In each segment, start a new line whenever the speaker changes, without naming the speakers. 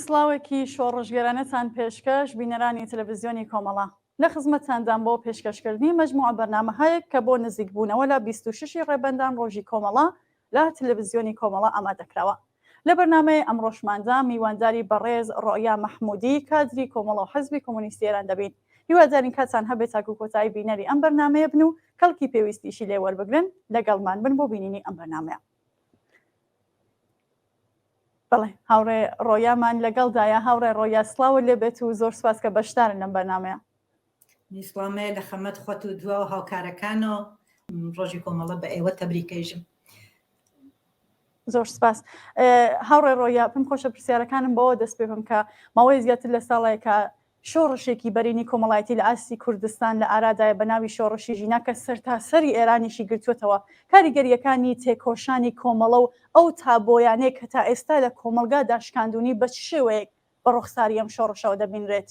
سڵاوێکی شۆڕژگەرانەتان پێشکەش بینەرانی تەلەڤیزیۆنی کۆمەڵا لە خزمەتتاندان بۆ پێشکەشکردنی مەجموعە بەرنامەهەیەک کە بۆ نزیکبوونەوە لە 26 ڕێبەندان ڕۆژی کۆمەڵا لە تەلەڤیزیۆنی کۆمەڵا ئامادەکراوە. لە بەرنامەی ئەمڕۆشماندا میوانداری بەڕێز ڕۆیا مەحموودی کادری کۆمەڵا و حەزبی کۆمۆنیستی ئێران دەبین. هیوادارین کاتان هەبێت تاکو کۆتایی بینەری ئەم بەرنامەیە بن و کەڵکی پێویستیشی لێ وەربگرن لەگەڵمان بن بۆ بینینی ئەم بەرنامەیە. بەڵێ هاوڕێ ڕۆیامان لەگەڵدایە. هاوڕێ ڕۆیا سڵاوت لێ بێت و زۆر سپاس کە بەشدارن لەم بەرنامەیە.
میسڵامەیە لە خەمەت خۆت و دوا و هاوکارەکانەوە ڕۆژی کۆمەڵە بە ئێوە تەبریکەیژم.
زۆر سپاس. هاوڕێ ڕۆیا پێم خۆشە پرسیارەکانم بەوە دەست پێ بم کە ماوەی زیاتر لە ساڵێکە شۆڕشێکی بەرینی کۆمەڵایەتی لە ئاسی کوردستان لە ئارادایە بە ناوی شۆڕشی ژینا کە سەرتاسەری ئێرانیشی گرتووەتەوە. کاریگەریەکانی تێکۆشانی کۆمەڵە و ئەو تابۆیانەیە کە تا ئێستا لە کۆمەلگا داشکاندونی بە چ شێوەیەک بە ڕوخساری ئەم شۆڕشەوە دەبینرێت؟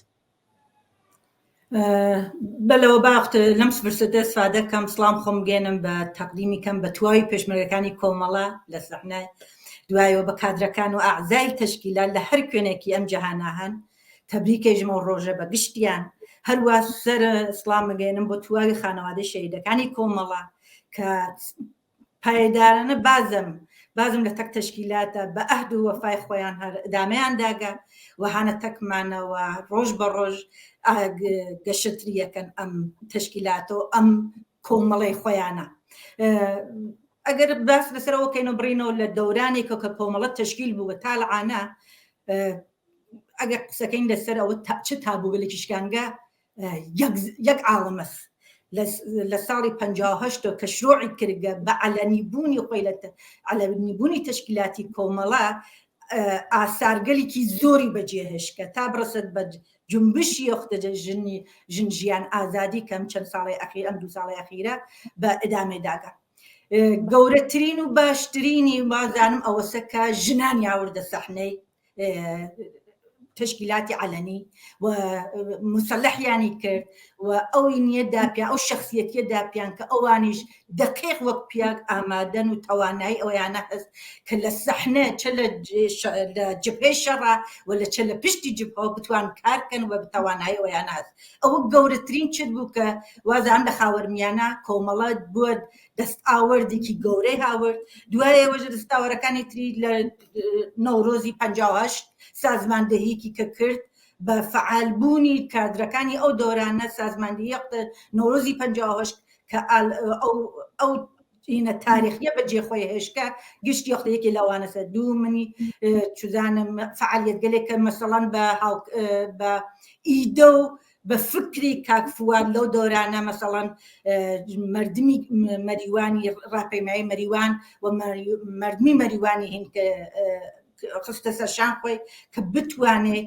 بەلەوە باخت لەم سپرسەدە سادەکەم سڵام خۆم گێنم بە تەقدیمی کەم بە تواوی پێشمەرگەکانی کۆمەڵە لە سەحنە دوایەوە بە کادرەکان و ئاعزای تەشکیلات لە هەر کوێنێکی ئەم جەهانە هەن تەبریکەیژم و ڕۆژە بە گشتیان. هەروە سەر سڵام گەێنم بۆ تواوی خانەوادە شەهیدەکانی کۆمەڵە کە پایدارانە بازم لە تەک تەشکیلاتە بە ئەهد و وەفای خۆیان هەر ئەدامەیان داگە و هانە تەکمانەوە ڕۆژ بە ڕۆژ گەشتریەکەن ئەم تەشکیلاتە و ئەم کۆمەڵەی خۆیانە. ئەگەر باس لەسەرەوە کەین و بڕینەوە لە دەورانێکە کە کۆمەڵە تەشکیل بووە تا لەعانە ئەگەر قسەکەین لەسەرەوە چ تابووگەلێکی شکانگە یەک عاڵمەس لە ساڵی 58 کە شروعی کردگە بە عەلەنیبوونی خۆی لە عەلەنیبوونی تەشکیلاتی کۆمەڵە ئاسارگەلێکی زۆری بەجێهێشتکە تا بڕسەت بە جنبشی یەختە ژنجیان ئازادی کەم چەند ساڵی ئەخیر ئەم 2 ساڵی ئەخیرە بە ئەدامێداگە. گەورەترین و باشترینی وازانم ئەوەسە کە ژنان یاوردە سەحنەی تشکیلاتی عەلەنی و مسلحیانی کرد و ئەوی نیە داپیان ئەو شخصیەتیە داپیان کە ئەوانیش دقیق وەک پیاک ئامادەن و توانایی ئەویانە هەست کە لە سەحنە چ لە جبهەی شەڕا و لە چ لە پشتی جبهەوە بتوان کارکەن و بتوانایی ئەویانە هەست. ئەوە گەورەترین چت بوو کە وازان لە خاوەرمیانە کۆمەڵە بووە دەست ئاوەردێکی گەورەی هاورد. دوایەوەژە دەستاوەرەکانی تری لە نەورۆزی 58 سازماندەهیکی کە کرد بە فعالبوونی کادرەکانی ئەو دۆرانە سازماندهی نەورۆزی 58 کە ئەو اینە تاریخیە بەجێ خۆی هێشکە گشتی یەختەیەکی لەوانەسە دوو منی چزانم فعالیت گەلێکە مەسەڵەن بە ئیدە و بە فکری کاکفوان لەو دۆرانە مەسەڵەن مردمی مەریوانی ڕاپەیمایی مەریوان و مردمی مەریوانی هین کە خستە سەرشان خۆی کە بتوانێ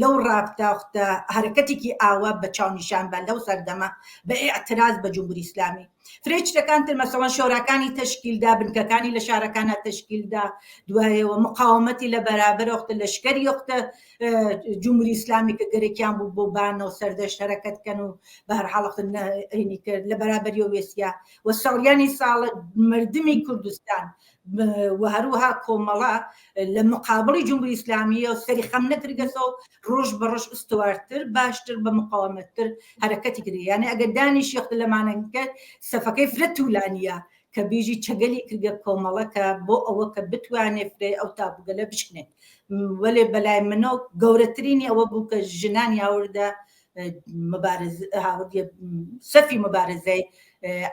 لەو ڕابتاختە هەرەکەتێکی ئاوا بە چاونیشان بە لەو سەردەمە بە ئێعتراز بە جمهوری ئیسلامی فرێچەکان تر مەسەڵەن شۆراکانی تەشکیلدا بنکەکانی لە شارەکانە تەشکیلدا دوایەوە مقاومەتی لە بەرابەر وەختە لەشکەری وەختە جمهوری ئیسلامی کە گەرەکیان بوو بۆ بانەوە سەردەشت هەرەکەتکەن و بە هەر حاڵەختە هینی کرد لە بەرابەری وێسیا و ساڵیانی ساڵە مردمی کوردستان و هەروەها کۆمەڵە لە مقابڵی جمهوری ئیسلامیە و سەری خەم نەکردگەسەوە ڕۆژ بە ڕۆژ ئستوارتر باشتر بە مقاومەتتر هەرەکەتی کردی. یانێ ئەگەر دانیش یەخت لەمانەکە سەفەکەی فرە توولانیە کە بێژی چەگەلی کردگە کۆمەڵەکە بۆ ئەوە کە بتوانێت فرێ ئەو تابووگەلە بشکنێت. وەلێ بەلای منەوە گەورەترینی ئەوە بوو کە ژنان یاوردە سەفی مبارزەی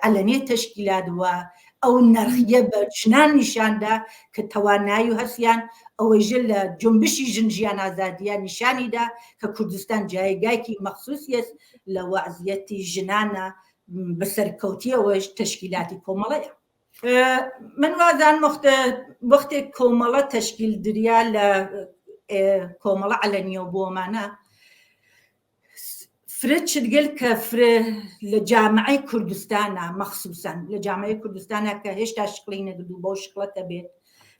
عەلەنی تەشکیلات وە ئەو نرخیە بە ژنان نیشاندا کە توانایی و هەسیان ئەوەیژە لە جنبشی ژنجیان ئازادیە نیشانیدا کە کوردستان جایگایکی مەخصوصی است لە وەزعیەتی ژنانە بەسەرکەوتیەوەش تەشکیلاتی کۆمەڵەیە. من وازان وەختێک کۆمەڵە تەشکیل دریا لە کۆمەڵە عەلەنیە و بۆمانە فرە چرگەل کە فرە لە جامعەی کوردستانە مەخصوسەن لە جامعەی کوردستانە کە هێشتا شقڵی نەگردوو بۆ شقڵەتە بێت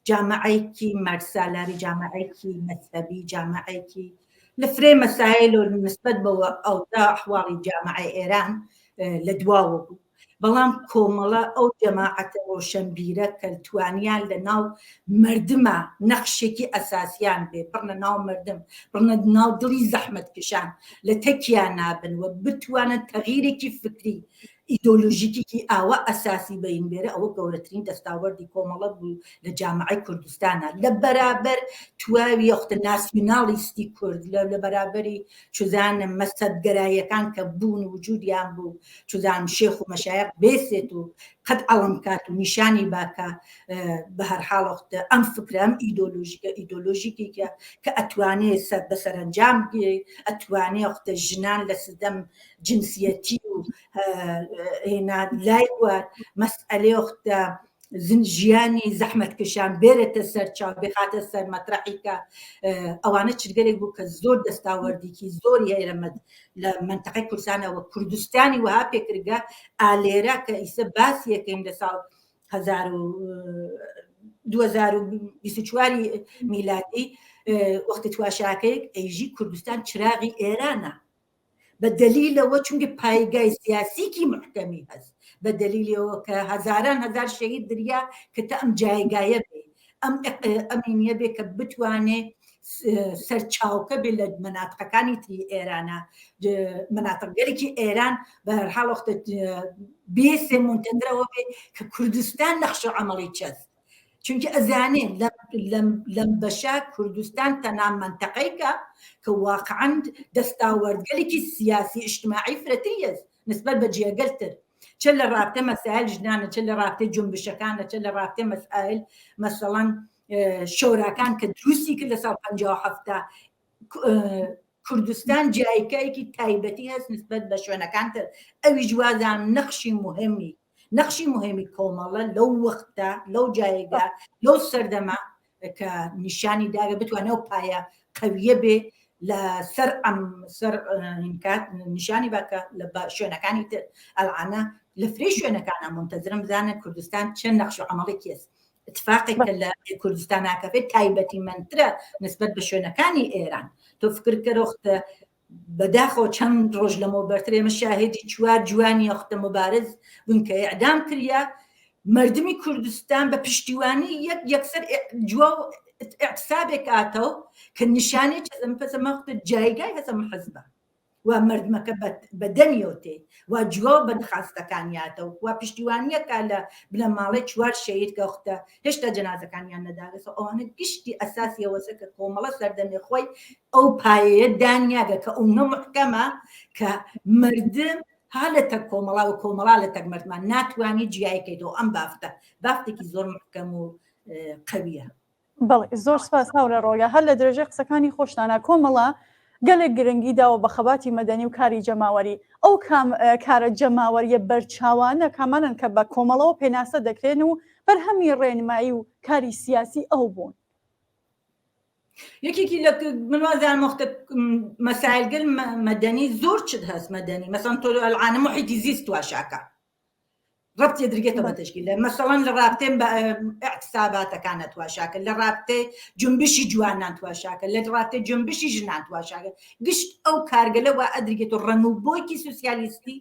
جامعەیەکی مەرسالاری جامعەیەکی مەذهەبی جامعەیەکی لە فرێ مەسایل و نسبەت بەوە ئەودا ئەحواڵی جامعەی ئێران لە دواوە بوو بەڵام کۆمەڵە ئەو جەماعەتە ڕۆشنبیرە کە توانیان لە ناو مردمە نەخشێکی ئەساسیان بێ بڕنە ناو مردم بڕنە ناو دڵی زەحمەت کشان لە تەکیان نابن و بتوانن تەغییرێکی فکری ئیدۆلۆژیکێکی ئاوە ئەساسی بەین بێرە ئەوە گەورەترین دەستاوەردی کۆمەڵە بوو لە جامعەی کوردستانە لە بەرابەر تواوی یەختە ناسیۆناڵیستی کورد لە بەرابەری چزانم مەسەدگەراییەکان کە بوون وجودیان بوو چزانم شێخ و مەشایخ بێسێت و قەت ئەڵم کات و نیشانی باکە بە هەر حاڵەختە ئەم فکرە ئەم ئیدۆلۆژیکێکە کە ئەتوانێت بەسەرنجام بگێ ئەتوانێ وەختە ژنان لە سدەم جنسیەتی و هێنا لای وار مەسئلەی وەختە ژیانی زەحمەتکەشان بێرێتە سەر چاو بخاتە سەر مەترەحیکە ئەوانە چرگەلێک بوو کە زۆر دەستاوەردێکی زۆری هەیە لە منتەقەی کوردستانەوە کوردستانی وها پێکرگە ئالێرە کە ئیسە باسی یەکەین لە ساڵ 2024 میلادی وەختی تواشاکەیەک ئەیژی کوردستان چراغی ئێرانە بە دلیلەوە چونکە پایگای سیاسیکی محکەمی هەست بە دلیلەوە کە هەزاران هەزار شەهید دریا کە تا ئەم جایگایە بێ ئەمینە بێ کە بتوانێ سەرچاوکە بێ لە مەناتقەکانی تری ئێرانە مەناتقگەلێکی ئێران بە هەرحاڵ وەختە بێسێ منتەدرەوە بێ کە کوردستان نەخشە عەمەڵی چەست چونکە ئەزانێن لەم بەشا کوردستان تەنها منتەقەیکە کە واقعاً دەستاوەردگەلێکی سیاسی اجتماعی فرەتری هەست نسبەت بە جێگەلتر چ لە ڕابطە مەسائل ژنانە چ لە ڕابطە جنبشەکانە چ لە ڕابطە مەسائل مەسەڵەن شۆراکان کە دروستی کرد لە ساڵ 57 کوردستان جایگایەکی تایبەتی هەست نسبەت بە شوێنەکانتر ئەوی جوازان نەخشی مهمی کۆمەڵە لەو وەختە لەو جایگا لەو سەردەما کە نیشانی داگە بتوانێت و پایە قەویە بێ لە سەر ئەم سەر نیشانی باکە لە شوێنەکانی تر ئەڵعانە لە فرێ شوێنەکانە منتەزرم بزانن کوردستان چەند نەخش و عەمەڵێکی هەست اتفاقی کە لە کوردستان ناکەفێت تایبەتی منترە نسبەت بە شوێنەکانی ئێران تۆ فکر کەرۆختە بەداخۆ چەند ڕۆژ لەمە بەرتر ئێمە شاهێدی چوار جوانی وەختە مبارز بوون کە ئیعدام کریا مردمی کوردستان بە پشتیوانی یەکسەر جوا اعتصابێک هاتەوە کە نیشانێک پەسەمەختە جایگای هەسەم حەزبە و مردمەکە بەدەمیەوتێ و جوا بە دخواستەکانیاتەوە و پشتیوانیەکە لە بنە ماڵی چوار شەهید کە وەختە هێشتا جەنازەکانیان نەداگەسە ئەوانە گشتی ئەساسی ئەوەسە کە کۆمەڵە سەردەمی خۆی ئەو پایەیە دانیاگە کە ئەوە محکەمە کە مردم حالەتە کۆمەڵا و کۆمەڵا لە تەکمەردمان ناتوانانی جیایکەیتەوە ئەم بافتێکی زۆر محکەم و قەویە.
بەڵێ زۆر سپاس هاورە ڕۆیا هەر لە درێژەی قسەکانی خۆشتانە کۆمەڵە گەلێک گرنگی داوە بە خەباتی مەدەنی و کاری جەماوەری ئەو کارە جەماوەریە بەرچاوانە کامانن کە بە کۆمەڵەوە پێناسە دەکرێن و بەرهەمی ڕێنمایی و کاری سیاسی ئەو بوون
یەکێکی لە منوازان مختە مەسایلگەل مەدەنی زۆر چت هەست مەدەنی مەسەڵەن تۆ ئەلعانە محیتی زیست تواشاکە ڕەبتی درگێتە بە تشکیل مەسەڵەن لە ڕابطەی بە اعتصاباتەکانە تواشاکە لە ڕابطەی جنبشی جوانان تواشاکە لە ڕابطەی جنبشی ژنان تواشاکە گشت ئەو کارگەلە وا ئەدرگێتەوە ڕەنوبۆیکی سوسیالیستی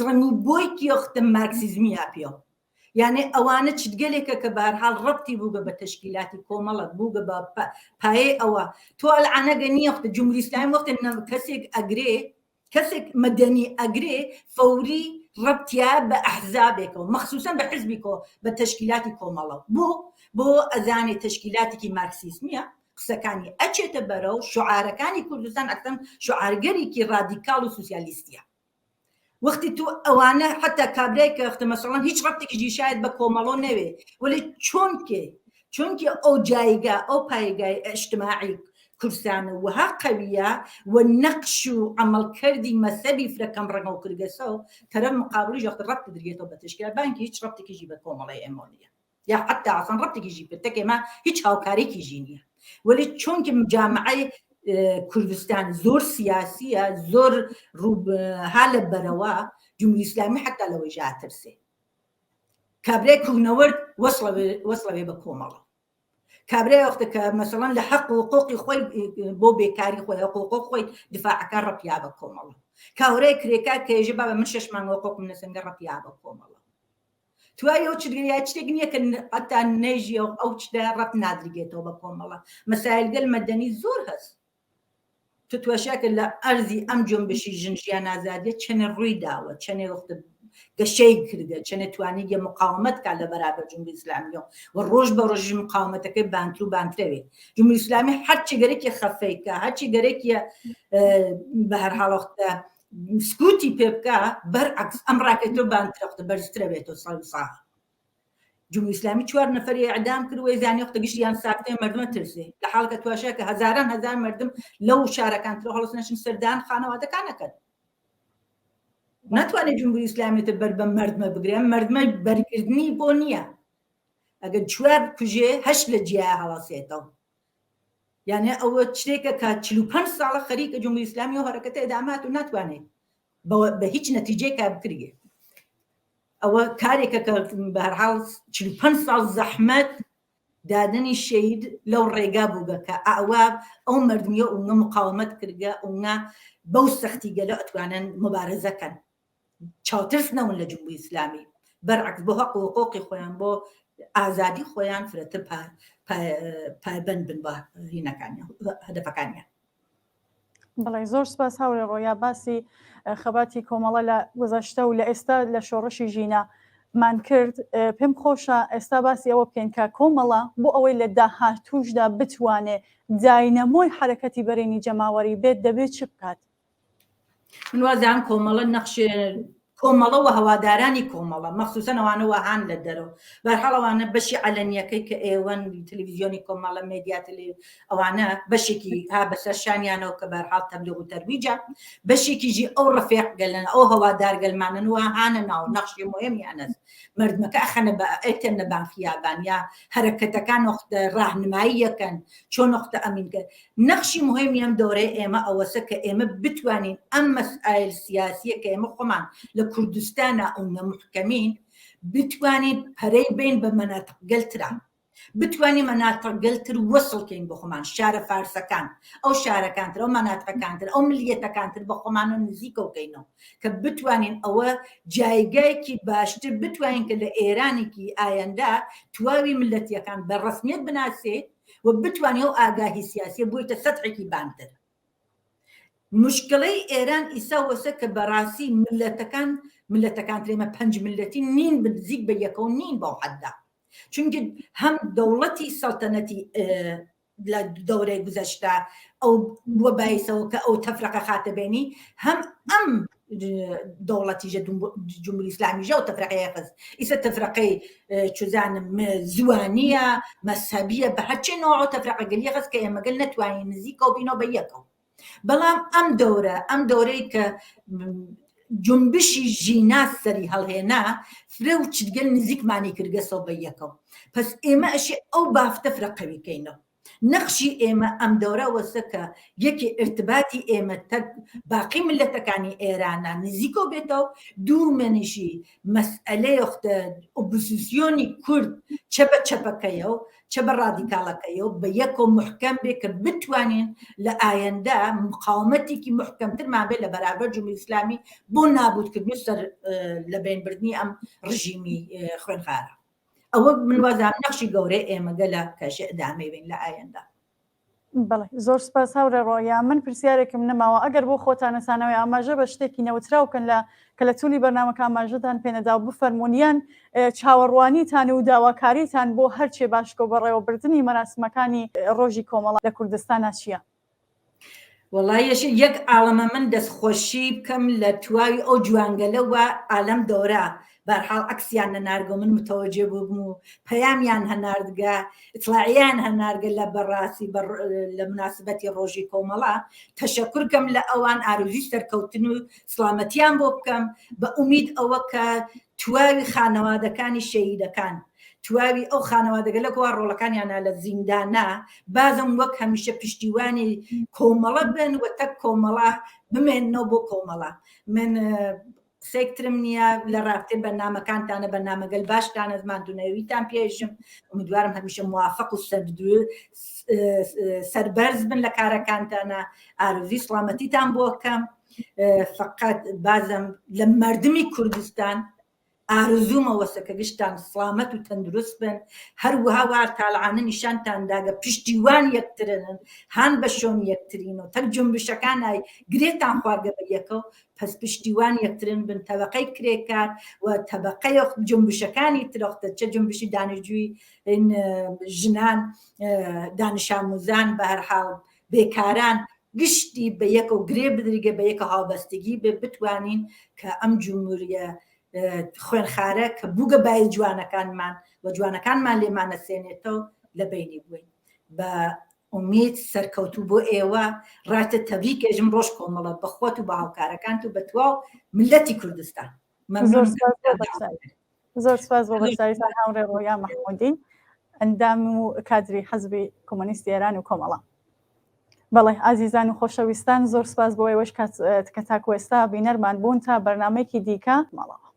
ڕەنوبۆیکی وەختە مارکسیزمی پێوە یعنی ئەوانە چگەلێکە کە بەهەرحاڵ ڕەبتی بوو بە تشکیلاتی کۆمەڵە بوو بە پایەی ئەوە تۆ ئەلعانەگە نییە وەختە جمهوری ئیسلامی وەختە کەسێک ئەگرێ کەسێک مەدەنی ئەگرێ فەوری ڕەبتیا بە ئەحزابێکەوە مەخسوسەن بە حزبیکەوە بە تشکیلاتی کۆمەڵە بۆ ئەزانێ تشکیلاتێکی مارکسیسمیە قسەکانی ئەچێتە بەرەو شعارەکانی کوردستان ئەکتەم شعارگەرێکی ڕادیکاڵ و سوسیالیستیە وەختی تو ئەوانە حتا کابرای کە وەختە مەسەڵەن هیچ ڕەبتێکی شاید بە کۆمەڵۆ نەوێ ولی چۆنکە ئەو جایگا ئەو پایگای ئەجتماعی کوردستانە وها قەویە و نەقش و عەمەڵکردی مەسەبی فرەکەم ڕەنگە و کورگەسە و تەرەف مقابلی وەختە ڕەبت درگێتەوە بە تشکیلات بانکی هیچ ڕەبتێکیژی بە کۆمەڵی ئێمە نییە یا حتا ئاسان ڕەبتێکیژی پێ ئێمە هیچ هاوکارێکیژی نییە ولی چۆنکە جامعەی کوردستان زۆر سیاسیە زۆر ها لە بەرەوە جمهوری ئیسلامی حتا لەوەی ژاترسێ کابرای کوونەوەرد وەسڵەوێ بە کۆمەڵە کابرای وەختەکە مەسەڵەن لە حەق و حقوقی خۆی بۆ بێکاری خۆی حقوق خۆی دفاعەکە ڕەپیا بە کۆمەڵە کاورەی کرێکا کە ێژە با بە من 6 مانگە حقوقم لەسەنگە ڕەپیا بە کۆمەڵە توای ئەو چگریا شتێک نییە کە ئەتا نەیژی ئەو چدا ڕەت نادرگێتەوە بە کۆمەڵە مەسایلگەل مەدەنی زۆر هەست تو توێشاکە لە ئەرزی ئەم جۆنبشی ژنجیان ئازادیە چەنە ڕووی داوە چەنێ وەختە گەشەی کردە چەنە توانی یە مقاومەت کا لە بەرابەر جمهوری ئیسلامیەوە و ڕۆژ بە ڕۆژی مقاومەتەکەی بانتر و بانترەوێت جمهوری ئیسلامی هەرچی گەرەێکی خەفەیکە هەرچی گەرەێکیە بە هەر حاڵەختە سکوتی پێ بکە بەرعەکس ئەم ڕاکەیتۆ بانترەختە بەرزترەوێتەوە ساڵی ساغ جمهوری ئیسلامی 4 نەفەری ئەعدام کرد وەی زانی وەختە گشتیان ساکتەی مردمە ترسێ لە حاڵکە تواشە کە هەزاران هەزار مردم لەو شارەکانترەوە هەڵس نەچن سەردان خانەوادەکانەکەن ناتوانێت جمهوری ئیسلامیێتە بەر بە مردمە بگرێن مردمە بەرگردنی بۆ نییە ئەگەر 4 کوژێ 8 لە جیا هەڵاسێتەوە یانێ ئەوە شتێکە کە 45 ساڵە خەریکە جمهوری ئیسلامی و هەرەکەتە ئێدامات و ناتوانێت بە هیچ نەتیجەی کا بکرێت ئەوە کارێکە کە بە هەر حاڵ 45 ساڵ زەحمەت دادنی شەید لەو ڕێگا بووگە کە ئەوە ئەو مردمیە ئەوە مقاومەت کردگە ئەوە بەو سەختی گەلە ئەتوانن مبارەزەکەن چاوترس نەون لە جمهوری ئیسلامی بەرعکس بۆ حەق و حقوقی خۆیان بۆ ئازادی خۆیان فرەتر پایبەند بن بە هینەکانیان هەدەفەکانیان
بەڵێ زۆر سپاس هاوڕێ ڕۆیا باسی خەباتی کۆمەڵە لە گذەشتە و لە ئێستا لە شۆڕشی ژینە مان کرد پێم خۆشە ئێستا باسی ئەوە بکەین کە کۆمەڵە بۆ ئەوەی لە داهاتووشدا بتوانێت داینەمۆی حرەکەتی بەرێنی جەماوەری بێت دەبێت چ بکات
من وازان کۆمەڵە نەخشێ کۆمەڵە و هەوادارانی کۆمەڵە مەخصوسەن ئەوانەوە هاان لە دەرەوە بەرحاڵەوانە بەشی علەنیەکەی کە ئێوەن تەلەڤیزیۆنی کۆمەڵە مێدیاتلی ئەوانە بەشێکی ها بەسەر شانیانەوە کە بەرحاڵ تەبلیغ و تەرویجە بەشێکیژی ئەو ڕفێق گەلن ئەو هەوادارگەلمانن و هانە ناو نەخشی مهمیانە مردمەکە ئەخەنە بە ئێتەن نەبان خیابان یا هەرەکەتەکان وەختە ڕاهنمایی یەکەن چۆن وەختە ئەمینکە نەخشی مهمیان دەورەی ئێمە ئەوەسە کە ئێمە بتوانین ئەم مەسائل سیاسیە کە ئێمە خۆمان لە کوردستانە ئەو نەمحکەمین بتوانین پەرەی بین بە مەناتق گەلترا بتوانین مەناتق گەلتر وەسڵکەین بە خۆمان شارە فارسەکان ئەو شارەکانتر ئەو مەناتقەکانتر ئەو ملیەتەکانتر بە خۆمان و نزیکە بکەینەوە کە بتوانین ئەوە جایگایەکی باشتر بتوانین کە لە ئێرانێکی ئایندا تواوی ملەتیەکان بە ڕەسمیەت بناسێت و بتوانێت ئەو ئاگاهی سیاسی بوویتە سەتحێکی بانتر مشکلەی ئێران ئیسا وەسە کە بەڕاستی ملەتەکان ترێمە 5 ملەتی نین بنزیک بە یەکە و نین بەو حەددا چونکە هەم دەوڵەتی سەڵتەنەتی لە دەورەی گذەشتا ئەو بووە بایسەوە کە ئەو تەفرەقە خاتەبێنی هەم ئەم دەوڵەتیژە جمهوری ئیسلامیژە و تەفرەقەیە خست ئیسە تەفرەقەی چزانم زوانیە مەسەبیە بە هەرچی نوع تەفرەقە گەلیە خست کە ئێمەگەل نەتوانین نزیکە و بینەوە بە یەکەوە بەڵام ئەم دەورەی کە جنبشی ژینات سەری هەڵهێنا فرە و چگەل نزیکمانی کردگەسەوە بە یەکەوە پس ئێمە ئەشی ئەو بافتە فرەقەویکەینەوە نەخشی ئێمە ئەم دەورە وەسەکە یەکی ارتباتی ئێمە باقی ملەتەکانی ئێرانە نزیکۆ بێتەوە دوومەنیشی مەسئلەی وەختە ئۆپۆزیسیۆنی کورد چە بە چەپەکەیەوە چە بە ڕادیکاڵەکەیەوە بە یەکۆ محکەم بێ کە بتوانین لە ئایندا مقاومەتێکی محکەمترمان بێت لە بەرابەر جمهوری ئیسلامی بۆ نابودکردنی سەر لە بینبردنی ئەم ڕژیمی خوێنخوارە ئەوە من وازام نەخشی گەورەی ئێمەگەلە کەشە ئەدامەی بین لە ئایندا
بەڵێ زۆر سپاس هاوڕێ ڕۆیا من پرسیارێکم نەماوە ئەگەر بۆ خۆتانەسانەوەی ئاماژە بە شتێکی نەوتراوکەن کە لە تولی بەرنامەکە ئاماژەتان پێنەدا و بفەرمونیان چاوەڕوانیتان و داواکاریتان بۆ هەرچێ باشکۆ بەڕێوەبردننی مەراسمەکانی ڕۆژی کۆمەڵە لە کوردستانە چییە؟
وەڵای یەک ئاڵەمە من دەستخۆشی بکەم لە تواوی ئەو جوانگەلەوە ئالەم دەورە بەرحاڵ ئەکسیان هەنارگە من متەوەجێ بووم و پەیامیان هەناردگە ئیطلاعیان هەنارگە لە بەڕاستی لە مناسبەتی ڕۆژی کۆمەڵە تەشەکورکەم لە ئەوان ئارزوی سەرکەوتن و سڵامەتیان بۆ بکەم بە ئومید ئەوە کە تواوی خانەوادەکانی شەهیدەکان تواوی ئەو خانەوادەگە لە کۆوا ڕۆڵەکانیانە لە زیندانە بازم وەک هەمیشە پشتیوانی کۆمەڵە بن و تەک کۆمەڵە بمێننەوە بۆ کۆمەڵە من قسەیەکترم نییە لە ڕابطێ بەرنامەکانتانە بەرنامەگەل باشتانە زمانتونەوەیتان پێشم امیدوارم هەمیشە موافق و سەربەرز بن لە کارەکانتانە ئارزوی سڵامەتیتان بۆ بکەم فقط بازم لە مردمی کوردستان ئارزوومە وەسەکە گشتان سڵامەت و تەندروست بن هەروەها وارتاڵعانە نیشانتانداگە پشتیوان یەکترن هان بە شۆن یەکترین و تەک جنبشەکانای گرێتان خواردگە بە یەکەوە پس پشتیوان یەکترن بن تەبەقەی کرێکار و تەبەقەی جنبشەکانی ترۆختە چه جنبشی دانیشتجووی ژنان دانش ئاموزان بە هەر حاڵ بێکاران گشتی بە یەکە و گرێ بدریگە بە یەکە هاوبەستگی بتوانین کە ئەم جمهوریە خوێنخارە کە بووگە بای جوانەکانمان و جوانەکانمان لێمانە سێنێتەوە لە بینی بووین بە ئومید سەرکەوتوو بۆ ئێوە ڕاتە تەبریکێژم ڕۆژ کۆمەڵە بەخۆت و بە هاوکارەکانت و بەتواو ملەتی کوردستان
زۆر سپاس بۆ بەشداریتان هاوڕێ ڕۆیا مەحموودی ئەندام و کادری حەزبی کۆمۆنیستی ئێران و کۆمەڵە. بەڵێ ئازیزان و خۆشەویستان زۆر سپاس بۆ ئێوەش کە تاکو ئێستا بینەرمان بوون تا بەرنامەیەکی دیکە ماڵەوە.